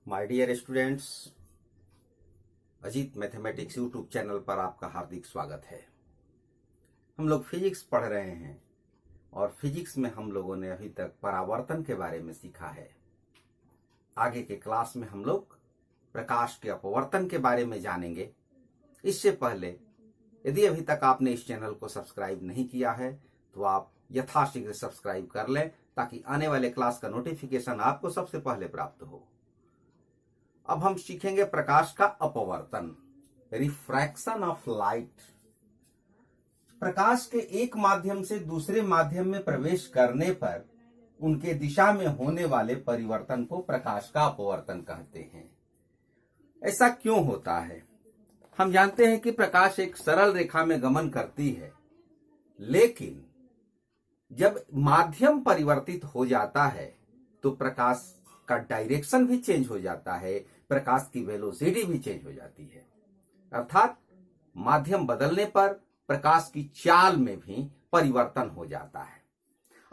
My dear students, Ajit mathematics YouTube channel पर आपका हार्दिक स्वागत है। हम लोग फिजिक्स पढ़ रहे हैं और फिजिक्स में हम लोगों ने अभी तक परावर्तन के बारे में सीखा है। आगे के क्लास में हम लोग प्रकाश के अपवर्तन के बारे में जानेंगे। इससे पहले यदि अभी तक आपने इस चैनल को सब्सक्राइब नहीं किया है तो आप यथाशीघ्र सब्सक्राइब कर लें ताकि आने वाले क्लास का नोटिफिकेशन आपको सबसे पहले प्राप्त हो। अब हम सीखेंगे प्रकाश का अपवर्तन, रिफ्रैक्शन ऑफ लाइट। प्रकाश के एक माध्यम से दूसरे माध्यम में प्रवेश करने पर उनके दिशा में होने वाले परिवर्तन को प्रकाश का अपवर्तन कहते हैं। ऐसा क्यों होता है? हम जानते हैं कि प्रकाश एक सरल रेखा में गमन करती है, लेकिन जब माध्यम परिवर्तित हो जाता है तो प्रकाश का डायरेक्शन भी चेंज हो जाता है, प्रकाश की वेलोसिटी भी चेंज हो जाती है। अर्थात माध्यम बदलने पर प्रकाश की चाल में भी परिवर्तन हो जाता है।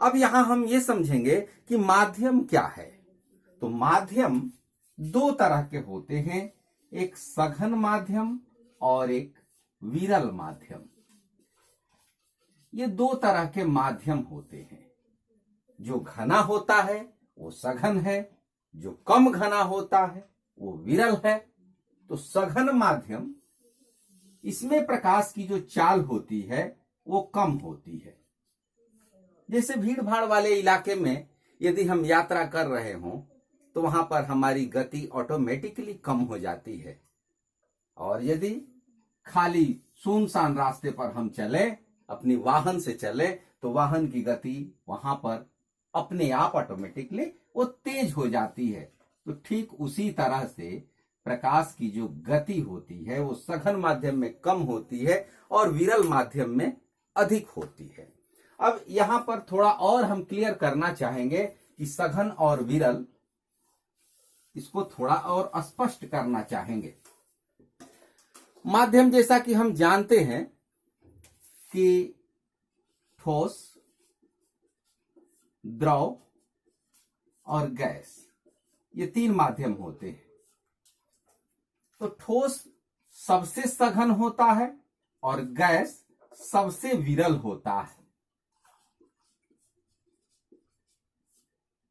अब यहां हम ये समझेंगे कि माध्यम क्या है। तो माध्यम दो तरह के होते हैं, एक सघन माध्यम और एक विरल माध्यम। ये दो तरह के माध्यम होते हैं। जो घना होता है वो सघन है, जो कम घना होता है वो विरल है। तो सघन माध्यम, इसमें प्रकाश की जो चाल होती है वो कम होती है। जैसे भीड़ भाड़ वाले इलाके में यदि हम यात्रा कर रहे हों तो वहां पर हमारी गति ऑटोमेटिकली कम हो जाती है, और यदि खाली सुनसान रास्ते पर हम चले, अपनी वाहन से चले, तो वाहन की गति वहां पर अपने आप ऑटोमेटिकली वो तेज हो जाती है। तो ठीक उसी तरह से प्रकाश की जो गति होती है वो सघन माध्यम में कम होती है और विरल माध्यम में अधिक होती है। अब यहां पर थोड़ा और हम क्लियर करना चाहेंगे कि सघन और विरल, इसको थोड़ा और स्पष्ट करना चाहेंगे। माध्यम, जैसा कि हम जानते हैं कि ठोस, द्रव और गैस, ये तीन माध्यम होते हैं। तो ठोस सबसे सघन होता है और गैस सबसे विरल होता है,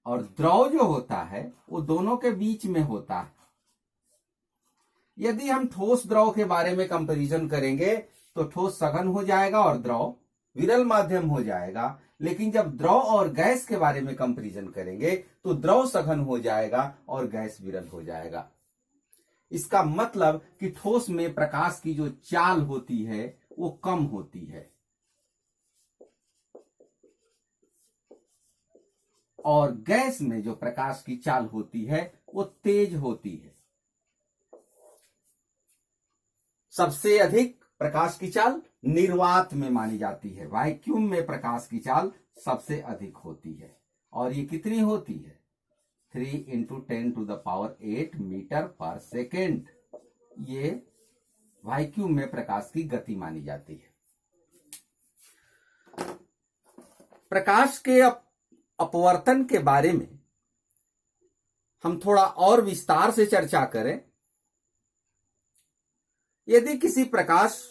और द्रव जो होता है वो दोनों के बीच में होता है। यदि हम ठोस द्रव के बारे में कंपैरिजन करेंगे तो ठोस सघन हो जाएगा और द्रव विरल माध्यम हो जाएगा। लेकिन जब द्रव और गैस के बारे में कंपैरिजन करेंगे तो द्रव सघन हो जाएगा और गैस विरल हो जाएगा। इसका मतलब कि ठोस में प्रकाश की जो चाल होती है वो कम होती है, और गैस में जो प्रकाश की चाल होती है वो तेज होती है। सबसे अधिक प्रकाश की चाल निर्वात में मानी जाती है। वैक्यूम में प्रकाश की चाल सबसे अधिक होती है, और ये कितनी होती है? 3 × 10⁸ मीटर पर सेकेंड। ये वैक्यूम में प्रकाश की गति मानी जाती है। प्रकाश के अपवर्तन के बारे में हम थोड़ा और विस्तार से चर्चा करें। यदि किसी प्रकाश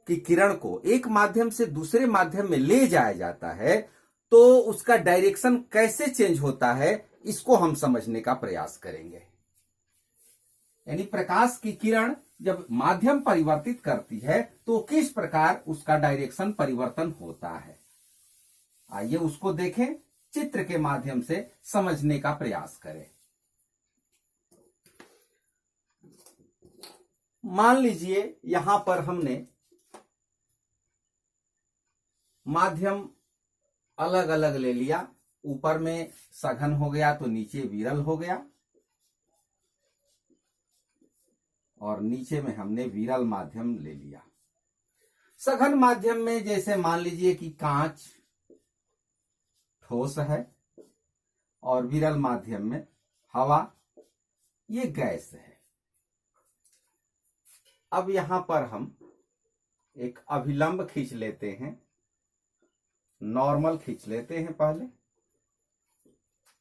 की किरण को एक माध्यम से दूसरे माध्यम में ले जाया जाता है तो उसका डायरेक्शन कैसे चेंज होता है, इसको हम समझने का प्रयास करेंगे। यानी प्रकाश की किरण जब माध्यम परिवर्तित करती है तो किस प्रकार उसका डायरेक्शन परिवर्तन होता है। आइए उसको देखें, चित्र के माध्यम से समझने का प्रयास करें। मान लीजिए यहां पर हमने माध्यम अलग अलग ले लिया। ऊपर में सघन हो गया तो नीचे विरल हो गया, और नीचे में हमने विरल माध्यम ले लिया। सघन माध्यम में जैसे मान लीजिए कि कांच ठोस है, और विरल माध्यम में हवा, ये गैस है। अब यहां पर हम एक अभिलंब खींच लेते हैं, नॉर्मल खींच लेते हैं। पहले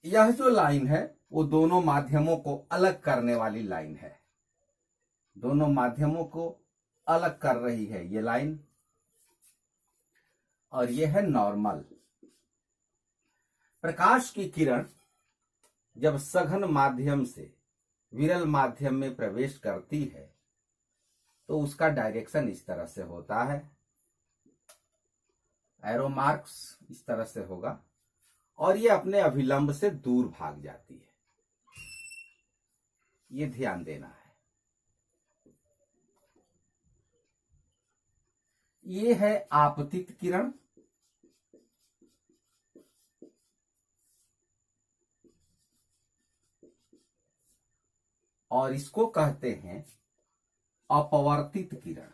यह जो लाइन है वो दोनों माध्यमों को अलग करने वाली लाइन है। दोनों माध्यमों को अलग कर रही है ये लाइन, और ये है नॉर्मल। प्रकाश की किरण जब सघन माध्यम से विरल माध्यम में प्रवेश करती है तो उसका डायरेक्शन इस तरह से होता है, एरो मार्क्स इस तरह से होगा, और ये अपने अभिलंब से दूर भाग जाती है। ये ध्यान देना है। ये है आपतित किरण, और इसको कहते हैं अपवर्तित किरण।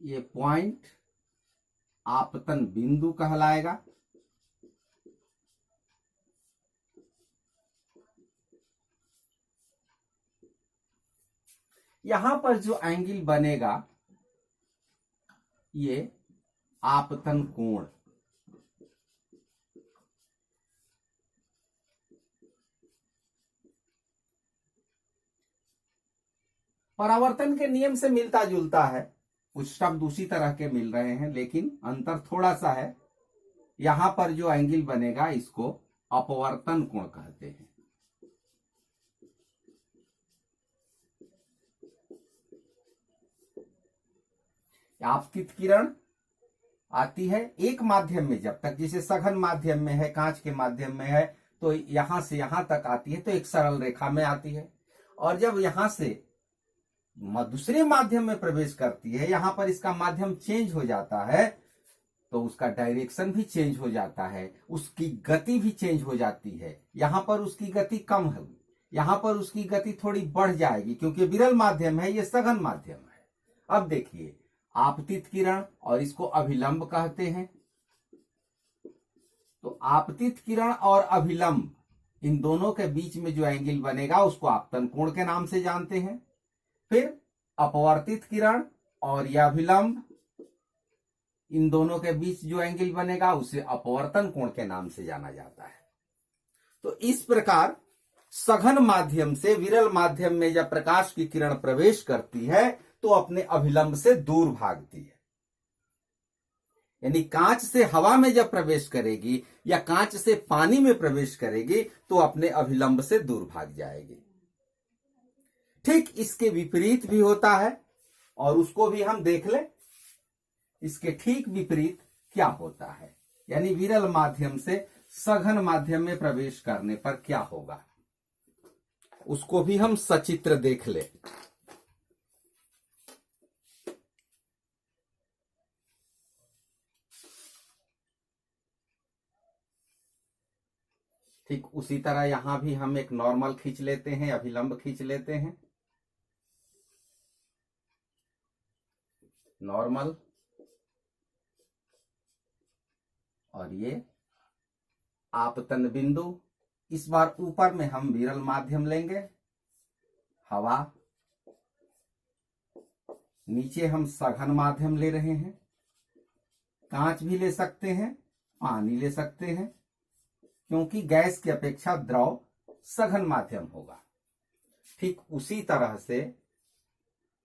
ये पॉइंट आपतन बिंदु कहलाएगा। यहां पर जो एंगल बनेगा ये आपतन कोण। परावर्तन के नियम से मिलता जुलता है, कुछ शब्द उसी तरह के मिल रहे हैं, लेकिन अंतर थोड़ा सा है। यहां पर जो एंगल बनेगा इसको अपवर्तन कोण कहते हैं। आपतित किरण आती है एक माध्यम में, जब तक जैसे सघन माध्यम में है, कांच के माध्यम में है, तो यहां से यहां तक आती है तो एक सरल रेखा में आती है। और जब यहां से दूसरे माध्यम में प्रवेश करती है, यहां पर इसका माध्यम चेंज हो जाता है, तो उसका डायरेक्शन भी चेंज हो जाता है, उसकी गति भी चेंज हो जाती है। यहां पर उसकी गति कम है, यहां पर उसकी गति थोड़ी बढ़ जाएगी, क्योंकि विरल माध्यम है, ये सघन माध्यम है। अब देखिए, आपतित किरण, और इसको अभिलंब कहते हैं। तो आपतित किरण और अभिलंब, इन दोनों के बीच में जो एंगल बनेगा उसको आपतन कोण के नाम से जानते हैं। फिर अपवर्तित किरण और यह अभिलंब, इन दोनों के बीच जो एंगल बनेगा उसे अपवर्तन कोण के नाम से जाना जाता है। तो इस प्रकार सघन माध्यम से विरल माध्यम में जब प्रकाश की किरण प्रवेश करती है तो अपने अभिलंब से दूर भागती है। यानी कांच से हवा में जब प्रवेश करेगी या कांच से पानी में प्रवेश करेगी तो अपने अभिलंब से दूर भाग जाएगी। ठीक इसके विपरीत भी होता है, और उसको भी हम देख लें। इसके ठीक विपरीत क्या होता है, यानी विरल माध्यम से सघन माध्यम में प्रवेश करने पर क्या होगा, उसको भी हम सचित्र देख लें। ठीक उसी तरह यहां भी हम एक नॉर्मल खींच लेते हैं, अभिलंब खींच लेते हैं। नॉर्मल, और ये आपतन बिंदु। इस बार ऊपर में हम विरल माध्यम लेंगे, हवा। नीचे हम सघन माध्यम ले रहे हैं, कांच भी ले सकते हैं, पानी ले सकते हैं, क्योंकि गैस की अपेक्षा द्रव सघन माध्यम होगा। ठीक उसी तरह से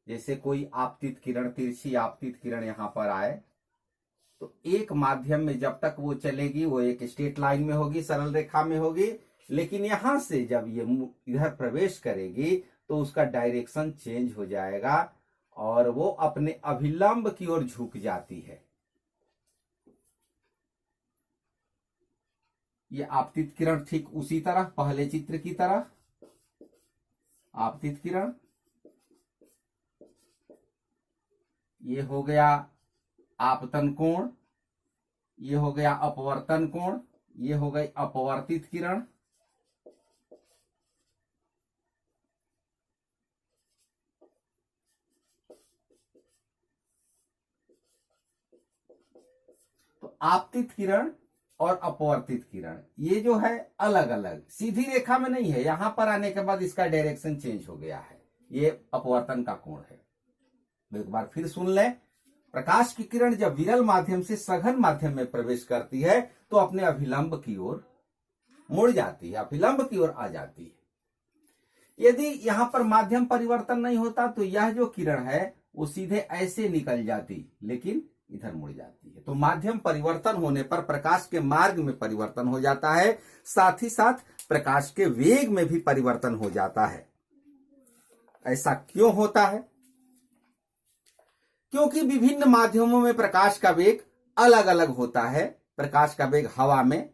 जैसे कोई आपतित किरण, तिरछी आपतित किरण यहां पर आए, तो एक माध्यम में जब तक वो चलेगी वो एक स्ट्रेट लाइन में होगी, सरल रेखा में होगी, लेकिन यहां से जब ये इधर प्रवेश करेगी तो उसका डायरेक्शन चेंज हो जाएगा और वो अपने अभिलंब की ओर झुक जाती है। ये आपतित किरण ठीक उसी तरह, पहले चित्र की तरह आपतित किरण। ये हो गया आपतन कोण, ये हो गया अपवर्तन कोण, ये हो गई अपवर्तित किरण। तो आपतित किरण और अपवर्तित किरण ये जो है अलग अलग, सीधी रेखा में नहीं है, यहां पर आने के बाद इसका डायरेक्शन चेंज हो गया है। ये अपवर्तन का कोण है। एक बार फिर सुन लें, प्रकाश की किरण जब विरल माध्यम से सघन माध्यम में प्रवेश करती है तो अपने अभिलंब की ओर मुड़ जाती है, अभिलंब की ओर आ जाती है। यदि यहां पर माध्यम परिवर्तन नहीं होता तो यह जो किरण है वो सीधे ऐसे निकल जाती, लेकिन इधर मुड़ जाती है। तो माध्यम परिवर्तन होने पर प्रकाश के मार्ग में परिवर्तन हो जाता है, साथ ही साथ प्रकाश के वेग में भी परिवर्तन हो जाता है। ऐसा क्यों होता है? क्योंकि विभिन्न माध्यमों में प्रकाश का वेग अलग अलग होता है। प्रकाश का वेग हवा में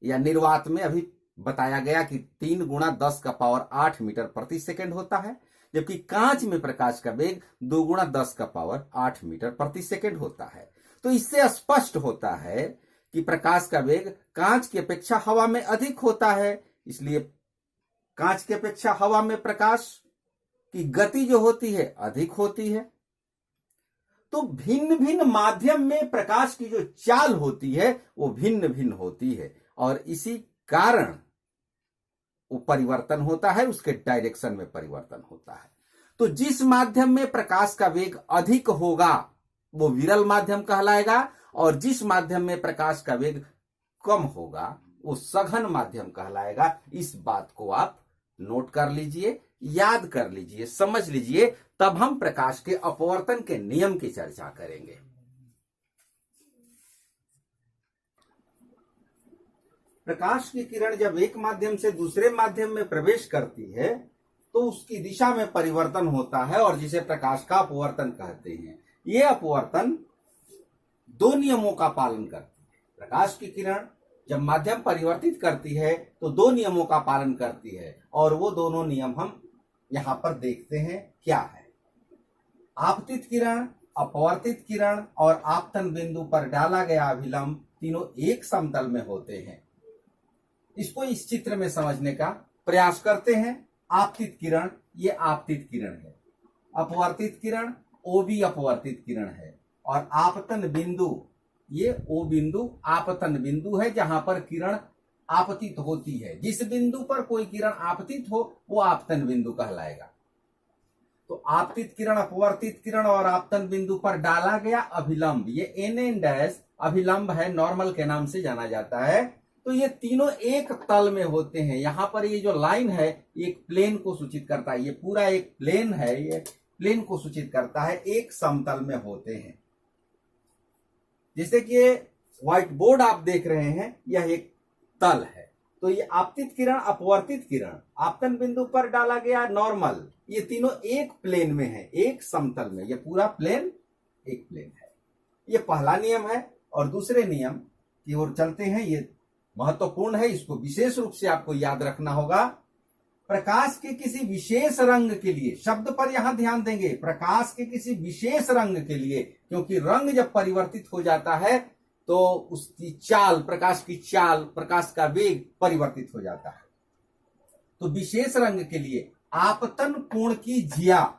या निर्वात में अभी बताया गया कि 3 गुणा 10 का पावर 8 मीटर प्रति सेकंड होता है, जबकि कांच में प्रकाश का वेग 2 गुणा 10 का पावर 8 मीटर प्रति सेकंड होता है। तो इससे स्पष्ट होता है कि प्रकाश का वेग कांच की अपेक्षा हवा में अधिक होता है, इसलिए कांच की अपेक्षा हवा में प्रकाश की गति जो होती है अधिक होती है। तो भिन्न भिन्न माध्यम में प्रकाश की जो चाल होती है वो भिन्न भिन्न होती है और इसी कारण वो परिवर्तन होता है, उसके डायरेक्शन में परिवर्तन होता है। तो जिस माध्यम में प्रकाश का वेग अधिक होगा वो विरल माध्यम कहलाएगा और जिस माध्यम में प्रकाश का वेग कम होगा वो सघन माध्यम कहलाएगा। इस बात को आप नोट कर लीजिए, याद कर लीजिए, समझ लीजिए, तब हम प्रकाश के अपवर्तन के नियम की चर्चा करेंगे। प्रकाश की किरण जब एक माध्यम से दूसरे माध्यम में प्रवेश करती है तो उसकी दिशा में परिवर्तन होता है और जिसे प्रकाश का अपवर्तन कहते हैं। यह अपवर्तन 2 नियमों का पालन करती है। प्रकाश की किरण जब माध्यम परिवर्तित करती है तो 2 नियमों का पालन करती है और वो दोनों नियम हम यहां पर देखते हैं क्या है। आपतित किरण, अपवर्तित किरण और आपतन बिंदु पर डाला गया अभिलंब तीनों एक समतल में होते हैं। इसको इस चित्र में समझने का प्रयास करते हैं। आपतित किरण, ये आपतित किरण है। अपवर्तित किरण, ओ भी अपवर्तित किरण है। और आपतन बिंदु, ये ओ बिंदु आपतन बिंदु है जहां पर किरण आपतित होती है। जिस बिंदु पर कोई किरण आपतित हो वो आपतन बिंदु कहलाएगा। तो आपतित किरण, अपवर्तित किरण और आपतन बिंदु पर डाला गया अभिलंब, ये NN डैश अभिलंब है, नॉर्मल के नाम से जाना जाता है। तो ये तीनों एक तल में होते हैं। यहां पर ये जो लाइन है एक प्लेन को सूचित करता है, ये पूरा एक प्लेन है, ये प्लेन को सूचित करता है, एक समतल में होते हैं। जैसे कि ये व्हाइट बोर्ड आप देख रहे हैं, यह एक तल है। तो ये आपतित किरण, अपवर्तित किरण, आपतन बिंदु पर डाला गया नॉर्मल, ये तीनों एक प्लेन में है, एक समतल में। ये पूरा प्लेन एक प्लेन है। ये पहला नियम है। और दूसरे नियम की ओर चलते हैं। ये महत्वपूर्ण है, इसको विशेष रूप से आपको याद रखना होगा। प्रकाश के किसी विशेष रंग के लिए, शब्द पर यहां ध्यान देंगे, प्रकाश के किसी विशेष रंग के लिए, क्योंकि रंग जब परिवर्तित हो जाता है तो उसकी चाल, प्रकाश की चाल, प्रकाश का वेग परिवर्तित हो जाता है। तो विशेष रंग के लिए आपतन कोण की ज्या,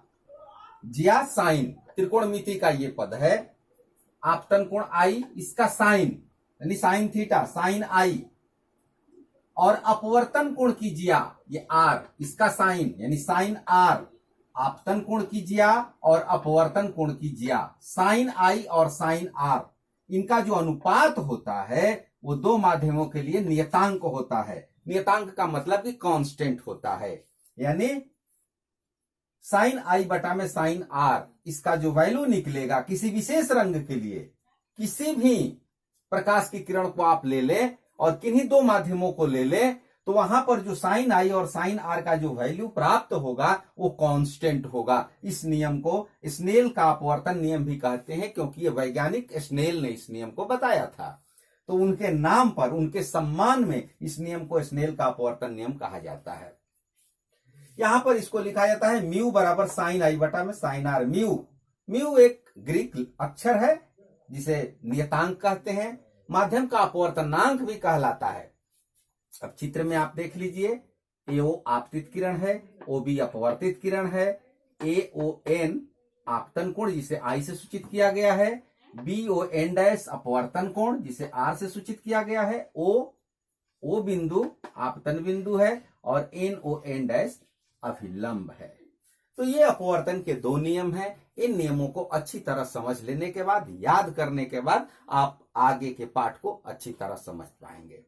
ज्या साइन, त्रिकोणमिति का ये पद है। आपतन कोण आई, इसका साइन यानी साइन थीटा, साइन आई। और अपवर्तन कोण की ज्या, ये आर, इसका साइन यानी साइन आर। आपतन कोण की ज्या और अपवर्तन कोण की ज्या, साइन आई और साइन आर, इनका जो अनुपात होता है वो 2 माध्यमों के लिए नियतांक होता है। नियतांक का मतलब कि कांस्टेंट होता है, यानी साइन आई बटा में साइन आर, इसका जो वैल्यू निकलेगा किसी विशेष रंग के लिए, किसी भी प्रकाश की किरण को आप ले ले और किन्हीं 2 माध्यमों को ले ले, तो वहां पर जो साइन आई और साइन आर का जो वैल्यू प्राप्त होगा वो कांस्टेंट होगा। इस नियम को स्नेल का अपवर्तन नियम भी कहते हैं, क्योंकि ये वैज्ञानिक स्नेल ने इस नियम को बताया था। तो उनके नाम पर, उनके सम्मान में इस नियम को स्नेल का अपवर्तन नियम कहा जाता है। यहां पर इसको लिखा जाता है म्यू बराबर साइन आई बटा में साइन आर। म्यू एक ग्रीक अक्षर है जिसे नियतांक कहते हैं, माध्यम का अपवर्तनांक भी कहलाता है। अब चित्र में आप देख लीजिए, AO आपतित किरण है, OB अपवर्तित किरण है, AON आपतन कोण जिसे I से सूचित किया गया है, BON डैश अपवर्तन कोण जिसे R से सूचित किया गया है, O बिंदु आपतन बिंदु है और NON डैश अभिलंब है। तो ये अपवर्तन के 2 नियम हैं। इन नियमों को अच्छी तरह समझ लेने के बाद, याद करने के बाद आप आगे के पाठ को अच्छी तरह समझ पाएंगे।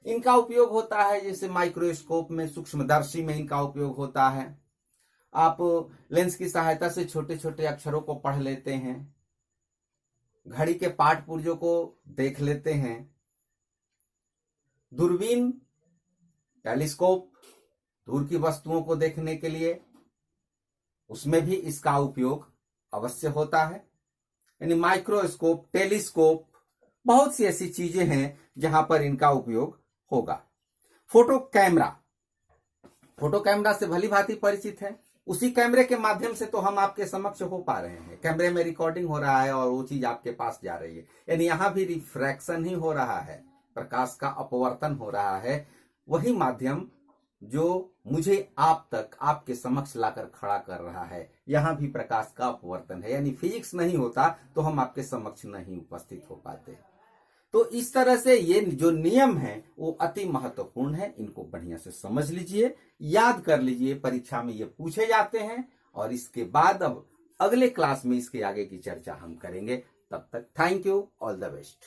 इनका उपयोग होता है जैसे माइक्रोस्कोप में, सूक्ष्मदर्शी में इनका उपयोग होता है। आप लेंस की सहायता से छोटे छोटे अक्षरों को पढ़ लेते हैं, घड़ी के पाठ पुर्जों को देख लेते हैं। दूरबीन, टेलीस्कोप, दूर की वस्तुओं को देखने के लिए, उसमें भी इसका उपयोग अवश्य होता है। यानी माइक्रोस्कोप, टेलीस्कोप, बहुत सी ऐसी चीजें हैं जहां पर इनका उपयोग होगा। फोटो कैमरा से भली भांति परिचित है। उसी कैमरे के माध्यम से तो हम आपके समक्ष हो पा रहे हैं। कैमरे में रिकॉर्डिंग हो रहा है और वो चीज आपके पास जा रही है, यानी यहां भी रिफ्रैक्शन ही हो रहा है, प्रकाश का अपवर्तन हो रहा है। वही माध्यम जो मुझे आप तक, आपके समक्ष लाकर खड़ा कर रहा है, यहां भी प्रकाश का अपवर्तन है। यानी फिजिक्स नहीं होता तो हम आपके समक्ष नहीं उपस्थित हो पाते। तो इस तरह से ये जो नियम है वो अति महत्वपूर्ण है। इनको बढ़िया से समझ लीजिए, याद कर लीजिए, परीक्षा में ये पूछे जाते हैं। और इसके बाद अब अगले क्लास में इसके आगे की चर्चा हम करेंगे। तब तक thank you, all the best.